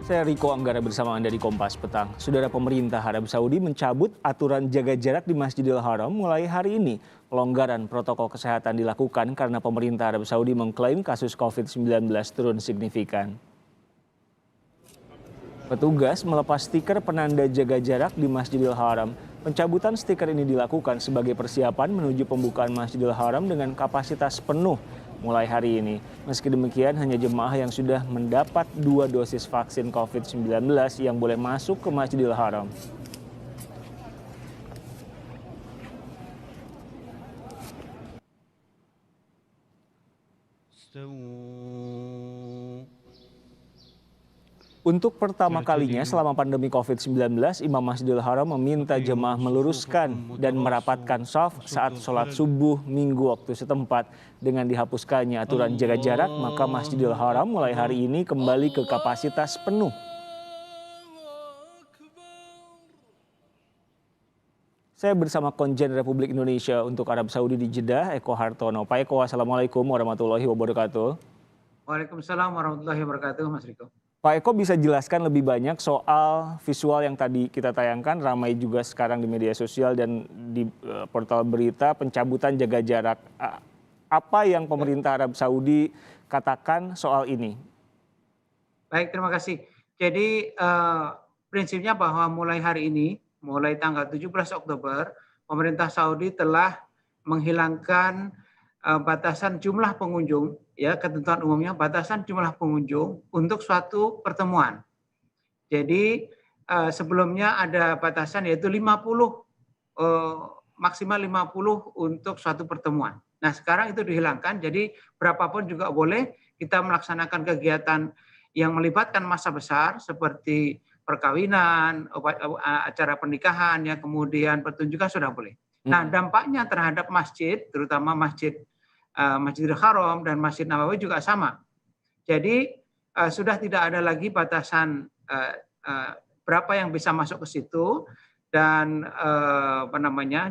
Saya Riko Anggara bersama Anda di Kompas Petang. Saudara, pemerintah Arab Saudi mencabut aturan jaga jarak di Masjidil Haram mulai hari ini. Pelonggaran protokol kesehatan dilakukan karena pemerintah Arab Saudi mengklaim kasus COVID-19 turun signifikan. Petugas melepas stiker penanda jaga jarak di Masjidil Haram. Pencabutan stiker ini dilakukan sebagai persiapan menuju pembukaan Masjidil Haram dengan kapasitas penuh mulai hari ini. Meski demikian, hanya jemaah yang sudah mendapat 2 dosis vaksin COVID-19 yang boleh masuk ke Masjidil Haram. Untuk pertama kalinya selama pandemi COVID-19, Imam Masjidil Haram meminta jemaah meluruskan dan merapatkan shaf saat sholat subuh Minggu waktu setempat. Dengan dihapuskannya aturan jaga jarak, maka Masjidil Haram mulai hari ini kembali ke kapasitas penuh. Saya bersama Konjen Republik Indonesia untuk Arab Saudi di Jeddah, Eko Hartono. Pak Eko, Assalamualaikum warahmatullahi wabarakatuh. Waalaikumsalam warahmatullahi wabarakatuh, Mas Riko. Pak Eko, bisa jelaskan lebih banyak soal visual yang tadi kita tayangkan, ramai juga sekarang di media sosial dan di portal berita, pencabutan jaga jarak. Apa yang pemerintah Arab Saudi katakan soal ini? Baik, terima kasih. Jadi prinsipnya bahwa mulai hari ini, mulai tanggal 17 Oktober, pemerintah Saudi telah menghilangkan batasan jumlah pengunjung, ya, ketentuan umumnya batasan jumlah pengunjung untuk suatu pertemuan. Jadi sebelumnya ada batasan yaitu 50, maksimal 50 untuk suatu pertemuan. Nah, sekarang itu dihilangkan, jadi berapapun juga boleh kita melaksanakan kegiatan yang melibatkan massa besar seperti perkawinan, acara pernikahan, ya, kemudian pertunjukan sudah boleh. Nah, dampaknya terhadap masjid, terutama Masjidil Haram dan Masjid Nabawi juga sama. Jadi sudah tidak ada lagi batasan berapa yang bisa masuk ke situ dan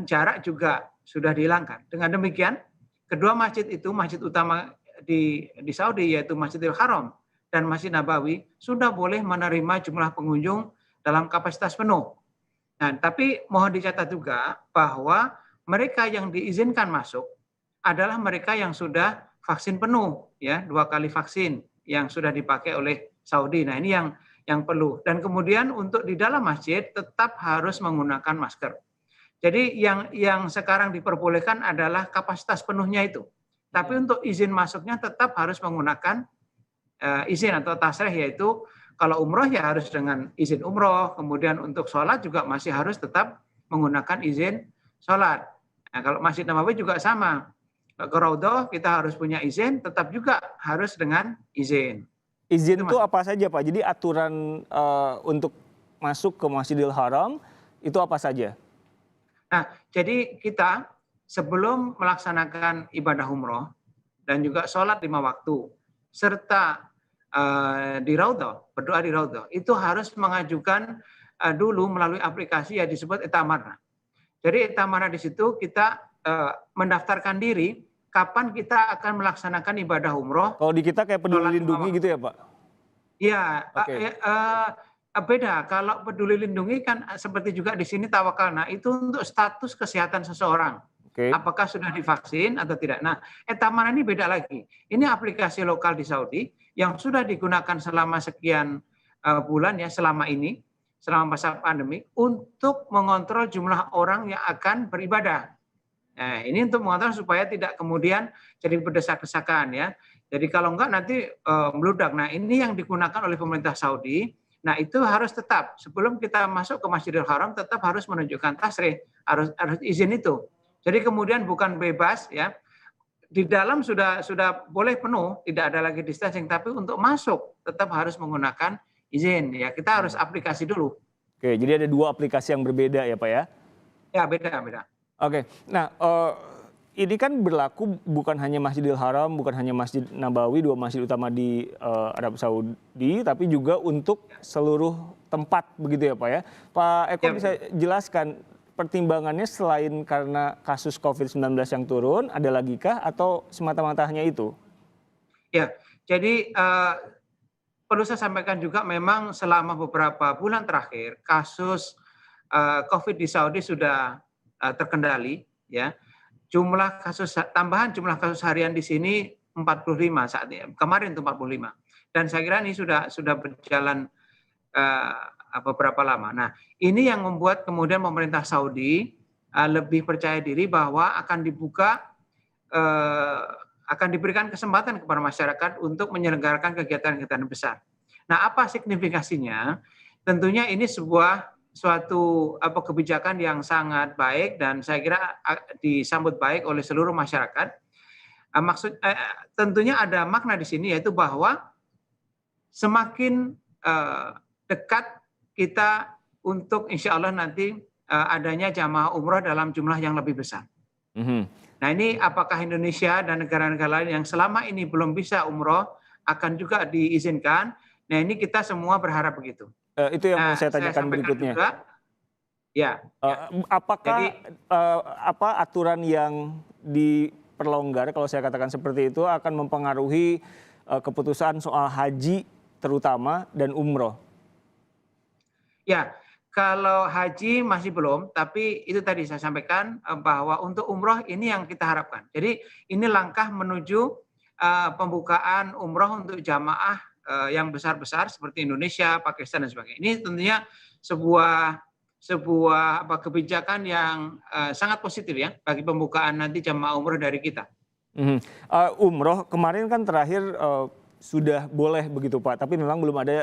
jarak juga sudah dihilangkan. Dengan demikian, kedua masjid itu, masjid utama di Saudi yaitu Masjidil Haram dan Masjid Nabawi sudah boleh menerima jumlah pengunjung dalam kapasitas penuh. Nah, tapi mohon dicatat juga bahwa mereka yang diizinkan masuk adalah mereka yang sudah vaksin penuh, ya, 2 kali vaksin yang sudah dipakai oleh Saudi. Nah, ini yang perlu. Dan kemudian untuk di dalam masjid tetap harus menggunakan masker. Jadi yang sekarang diperbolehkan adalah kapasitas penuhnya itu. Tapi untuk izin masuknya tetap harus menggunakan izin atau tasrih, yaitu kalau umroh ya harus dengan izin umroh. Kemudian untuk sholat juga masih harus tetap menggunakan izin sholat. Nah, kalau Masjid Nabawi juga sama. Ke Raudhah kita harus punya izin, tetap juga harus dengan izin. Izin itu apa saja, Pak? Jadi aturan untuk masuk ke Masjidil Haram itu apa saja? Nah, jadi kita sebelum melaksanakan ibadah umroh dan juga sholat 5 waktu, serta di Raudhah, berdoa di Raudhah, itu harus mengajukan dulu melalui aplikasi yang disebut Etamarna. Jadi Etamarna di situ kita mendaftarkan diri kapan kita akan melaksanakan ibadah umroh. Kalau di kita kayak Peduli Lindungi gitu ya, Pak? Iya, beda. Kalau Peduli Lindungi kan seperti juga di sini Tawakalna, itu untuk status kesehatan seseorang. Apakah sudah divaksin atau tidak. Nah, Etamarna ini beda lagi. Ini aplikasi lokal di Saudi yang sudah digunakan selama sekian bulan, ya, selama ini, selama masa pandemi, untuk mengontrol jumlah orang yang akan beribadah. Nah, ini untuk mengontrol supaya tidak kemudian jadi berdesak-desakan, ya. Jadi kalau enggak nanti meludak. Nah, ini yang digunakan oleh pemerintah Saudi. Nah, itu harus tetap sebelum kita masuk ke Masjidil Haram tetap harus menunjukkan tasrih, harus izin itu. Jadi kemudian bukan bebas, ya. Di dalam sudah boleh penuh, tidak ada lagi distancing, tapi untuk masuk tetap harus menggunakan izin, ya. Kita harus aplikasi dulu. Oke, jadi ada 2 aplikasi yang berbeda ya, Pak, ya? Ya, beda. Oke, nah ini kan berlaku bukan hanya Masjidil Haram, bukan hanya Masjid Nabawi, 2 masjid utama di Arab Saudi, tapi juga untuk seluruh tempat begitu ya, Pak, ya. Pak Eko, bisa jelaskan pertimbangannya selain karena kasus COVID-19 yang turun, ada lagi kah atau semata-mata hanya itu? Ya, jadi perlu saya sampaikan juga memang selama beberapa bulan terakhir kasus COVID di Saudi sudah terkendali ya. Tambahan jumlah kasus harian di sini 45 saat ini. Kemarin itu 45. Dan saya kira ini sudah berjalan beberapa lama. Nah, ini yang membuat kemudian pemerintah Saudi lebih percaya diri bahwa akan diberikan kesempatan kepada masyarakat untuk menyelenggarakan kegiatan-kegiatan besar. Nah, apa signifikasinya? Tentunya ini suatu kebijakan yang sangat baik dan saya kira disambut baik oleh seluruh masyarakat. Tentunya ada makna di sini yaitu bahwa semakin dekat kita untuk insya Allah nanti adanya jamaah umroh dalam jumlah yang lebih besar. Nah ini apakah Indonesia dan negara-negara lain yang selama ini belum bisa umroh akan juga diizinkan? Nah ini kita semua berharap begitu. Itu yang mau saya tanyakan berikutnya. Juga, apakah aturan yang diperlonggar kalau saya katakan seperti itu akan mempengaruhi keputusan soal haji terutama dan umroh? Ya, kalau haji masih belum, tapi itu tadi saya sampaikan bahwa untuk umroh ini yang kita harapkan. Jadi ini langkah menuju pembukaan umroh untuk jamaah yang besar-besar seperti Indonesia, Pakistan dan sebagainya. Ini tentunya sebuah kebijakan yang sangat positif ya bagi pembukaan nanti jamaah umroh dari kita. Umroh kemarin kan terakhir sudah boleh begitu Pak, tapi memang belum ada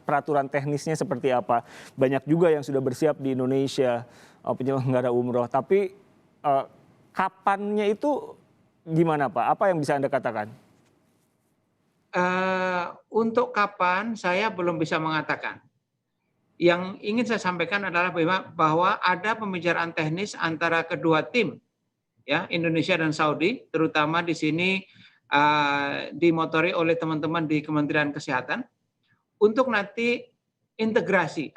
peraturan teknisnya seperti apa. Banyak juga yang sudah bersiap di Indonesia penyelenggara umroh. Tapi kapannya itu gimana Pak? Apa yang bisa Anda katakan? Untuk kapan saya belum bisa mengatakan. Yang ingin saya sampaikan adalah bahwa ada pembicaraan teknis antara kedua tim, ya Indonesia dan Saudi, terutama di sini dimotori oleh teman-teman di Kementerian Kesehatan. Untuk nanti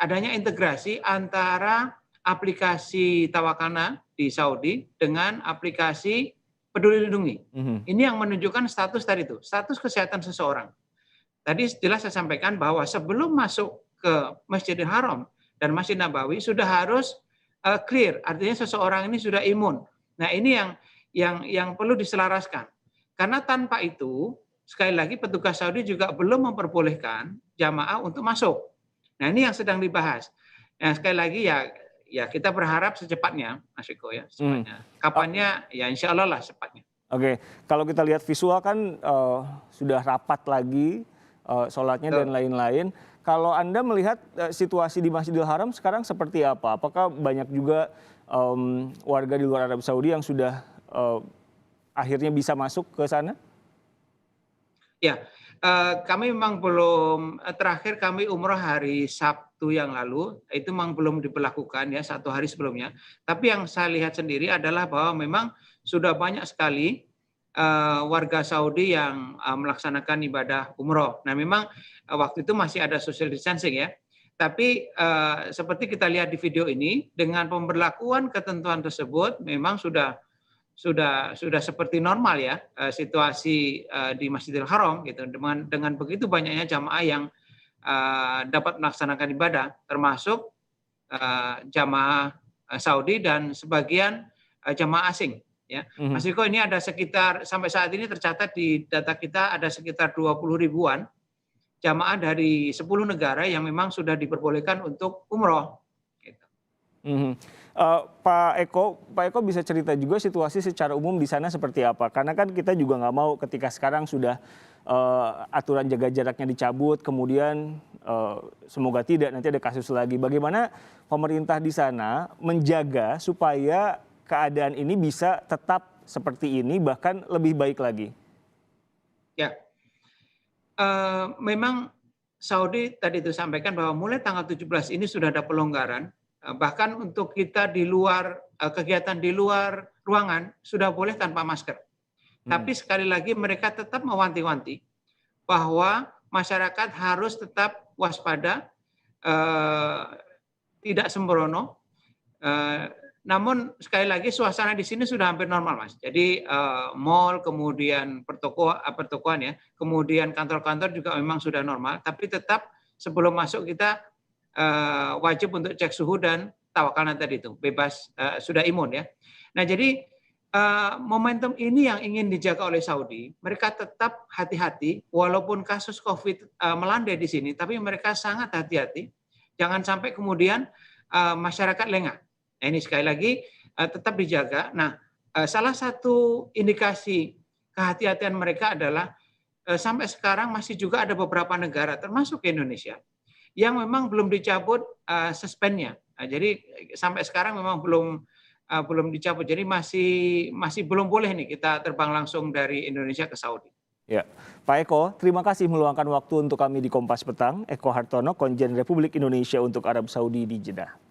adanya integrasi antara aplikasi Tawakalna di Saudi dengan aplikasi Peduli Lindungi. Ini yang menunjukkan status tadi itu, status kesehatan seseorang. Tadi jelas saya sampaikan bahwa sebelum masuk ke Masjidil Haram dan Masjid Nabawi sudah harus clear, artinya seseorang ini sudah imun. Nah ini yang perlu diselaraskan. Karena tanpa itu, sekali lagi petugas Saudi juga belum memperbolehkan jamaah untuk masuk. Nah ini yang sedang dibahas. Nah sekali lagi ya kita berharap secepatnya, Mas Eko ya, secepatnya. Kapannya ya insya Allah lah secepatnya. Oke, kalau kita lihat visual kan sudah rapat lagi sholatnya dan lain-lain. Kalau Anda melihat situasi di Masjidil Haram sekarang seperti apa? Apakah banyak juga warga di luar Arab Saudi yang sudah akhirnya bisa masuk ke sana? Ya, kami memang belum, terakhir kami umroh hari Sabtu yang lalu, itu memang belum diberlakukan ya, 1 hari sebelumnya. Tapi yang saya lihat sendiri adalah bahwa memang sudah banyak sekali warga Saudi yang melaksanakan ibadah umroh. Nah memang waktu itu masih ada social distancing ya. Tapi seperti kita lihat di video ini, dengan pemberlakuan ketentuan tersebut memang sudah seperti normal ya situasi di Masjidil Haram gitu. Dengan begitu banyaknya jamaah yang dapat melaksanakan ibadah, termasuk jamaah Saudi dan sebagian jamaah asing. Ya, Mas Riko, ini ada sekitar sampai saat ini tercatat di data kita ada sekitar 20 ribuan jamaah dari 10 negara yang memang sudah diperbolehkan untuk umroh. Gitu. Pak Eko bisa cerita juga situasi secara umum di sana seperti apa? Karena kan kita juga nggak mau ketika sekarang sudah aturan jaga jaraknya dicabut, kemudian semoga tidak nanti ada kasus lagi. Bagaimana pemerintah di sana menjaga supaya keadaan ini bisa tetap seperti ini bahkan lebih baik lagi? Ya, memang Saudi tadi itu sampaikan bahwa mulai tanggal 17 ini sudah ada pelonggaran. Bahkan untuk kita di luar kegiatan di luar ruangan sudah boleh tanpa masker. Tapi sekali lagi mereka tetap mewanti-wanti bahwa masyarakat harus tetap waspada, tidak sembrono, namun sekali lagi suasana di sini sudah hampir normal, Mas. Jadi mall, kemudian pertokoan ya, kemudian kantor-kantor juga memang sudah normal, tapi tetap sebelum masuk kita wajib untuk cek suhu dan tawakalan tadi itu, bebas sudah imun ya. Nah, jadi momentum ini yang ingin dijaga oleh Saudi. Mereka tetap hati-hati, walaupun kasus COVID melandai di sini, tapi mereka sangat hati-hati. Jangan sampai kemudian masyarakat lengah. Nah, ini sekali lagi tetap dijaga. Nah, salah satu indikasi kehati-hatian mereka adalah sampai sekarang masih juga ada beberapa negara, termasuk Indonesia, yang memang belum dicabut suspendnya. Nah, jadi sampai sekarang memang belum dicabut. Jadi masih belum boleh nih kita terbang langsung dari Indonesia ke Saudi. Ya, Pak Eko, terima kasih meluangkan waktu untuk kami di Kompas Petang. Eko Hartono, Konjen Republik Indonesia untuk Arab Saudi di Jeddah.